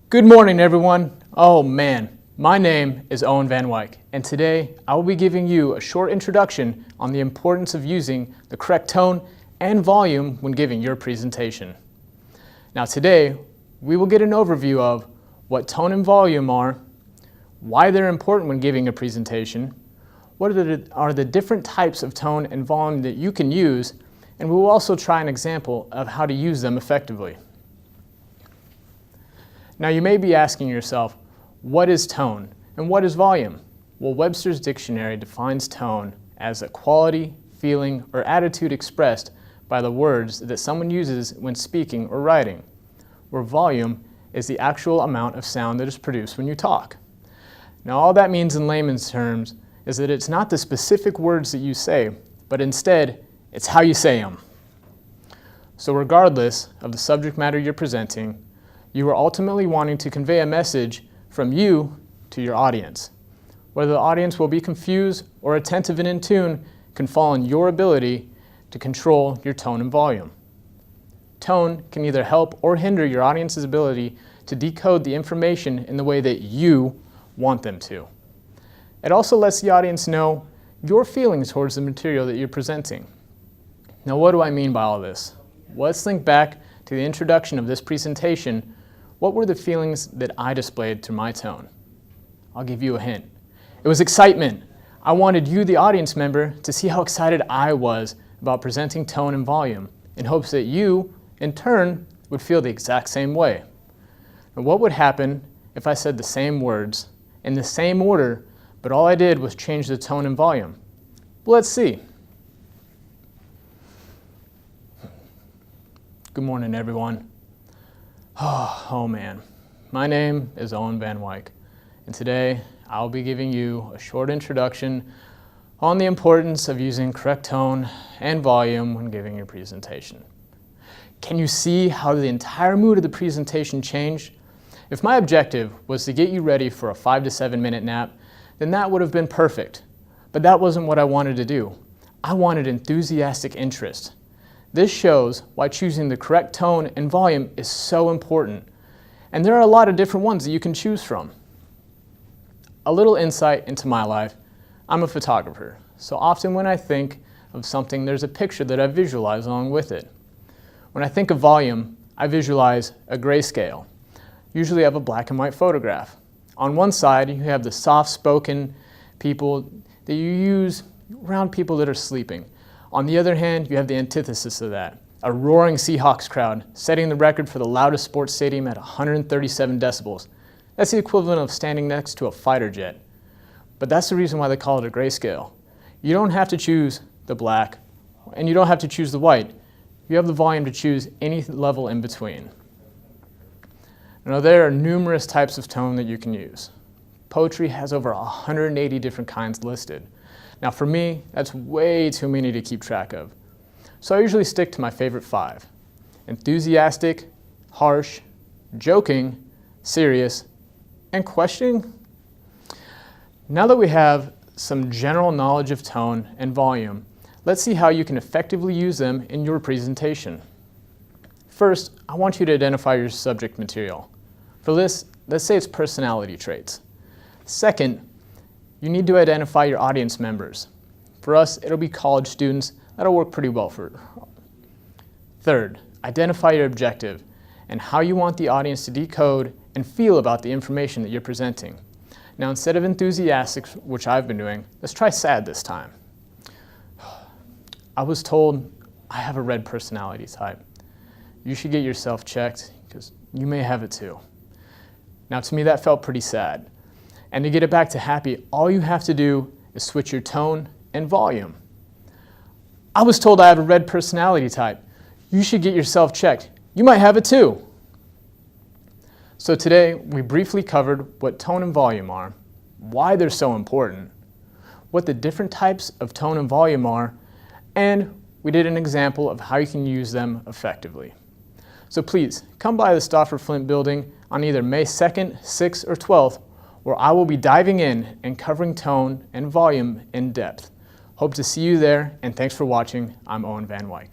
Good morning, everyone. Oh man, my name is Owen Vanwyck, and today I will be giving you a short introduction on the importance of using the correct tone and volume when giving your presentation. Now today, we will get an overview of what tone and volume are, why they're important when giving a presentation, what are the different types of tone and volume that you can use, and we will also try an example of how to use them effectively. Now you may be asking yourself, what is tone and what is volume? Well, Webster's dictionary defines tone as a quality, feeling, or attitude expressed by the words that someone uses when speaking or writing, where volume is the actual amount of sound that is produced when you talk. Now all that means in layman's terms is that it's not the specific words that you say, but instead it's how you say them. So regardless of the subject matter you're presenting, you are ultimately wanting to convey a message from you to your audience. Whether the audience will be confused or attentive and in tune can fall on your ability to control your tone and volume. Tone can either help or hinder your audience's ability to decode the information in the way that you want them to. It also lets the audience know your feelings towards the material that you're presenting. Now, what do I mean by all this? Well, let's think back to the introduction of this presentation. What were the feelings that I displayed through my tone? I'll give you a hint. It was excitement. I wanted you, the audience member, to see how excited I was about presenting tone and volume in hopes that you, in turn, would feel the exact same way. Now, what would happen if I said the same words in the same order, but all I did was change the tone and volume? Well, let's see. Good morning, everyone. Oh man, my name is Owen Vanwyck, and today I'll be giving you a short introduction on the importance of using correct tone and volume when giving your presentation. Can you see how the entire mood of the presentation changed? If my objective was to get you ready for a 5 to 7 minute nap, then that would have been perfect. But that wasn't what I wanted to do. I wanted enthusiastic interest. This shows why choosing the correct tone and volume is so important. And there are a lot of different ones that you can choose from. A little insight into my life. I'm a photographer, so often when I think of something, there's a picture that I visualize along with it. When I think of volume, I visualize a grayscale. Usually I have a black and white photograph. On one side, you have the soft-spoken people that you use around people that are sleeping. On the other hand, you have the antithesis of that, a roaring Seahawks crowd setting the record for the loudest sports stadium at 137 decibels. That's the equivalent of standing next to a fighter jet. But that's the reason why they call it a grayscale. You don't have to choose the black, and you don't have to choose the white. You have the volume to choose any level in between. Now, there are numerous types of tone that you can use. Poetry has over 180 different kinds listed. Now for me, that's way too many to keep track of. So I usually stick to my favorite 5. Enthusiastic, harsh, joking, serious, and questioning. Now that we have some general knowledge of tone and volume, let's see how you can effectively use them in your presentation. First, I want you to identify your subject material. For this, let's say it's personality traits. Second, you need to identify your audience members. For us, it'll be college students. That'll work pretty well for it. Third, identify your objective and how you want the audience to decode and feel about the information that you're presenting. Now, instead of enthusiastic, which I've been doing, let's try sad this time. I was told I have a red personality type. You should get yourself checked because you may have it too. Now, to me, that felt pretty sad. And to get it back to happy, all you have to do is switch your tone and volume. I was told I have a red personality type. You should get yourself checked. You might have it too. So today, we briefly covered what tone and volume are, why they're so important, what the different types of tone and volume are, and we did an example of how you can use them effectively. So please, come by the Stauffer Flint building on either May 2nd, 6th, or 12th, where I will be diving in and covering tone and volume in depth. Hope to see you there, and thanks for watching. I'm Owen Vanwyck.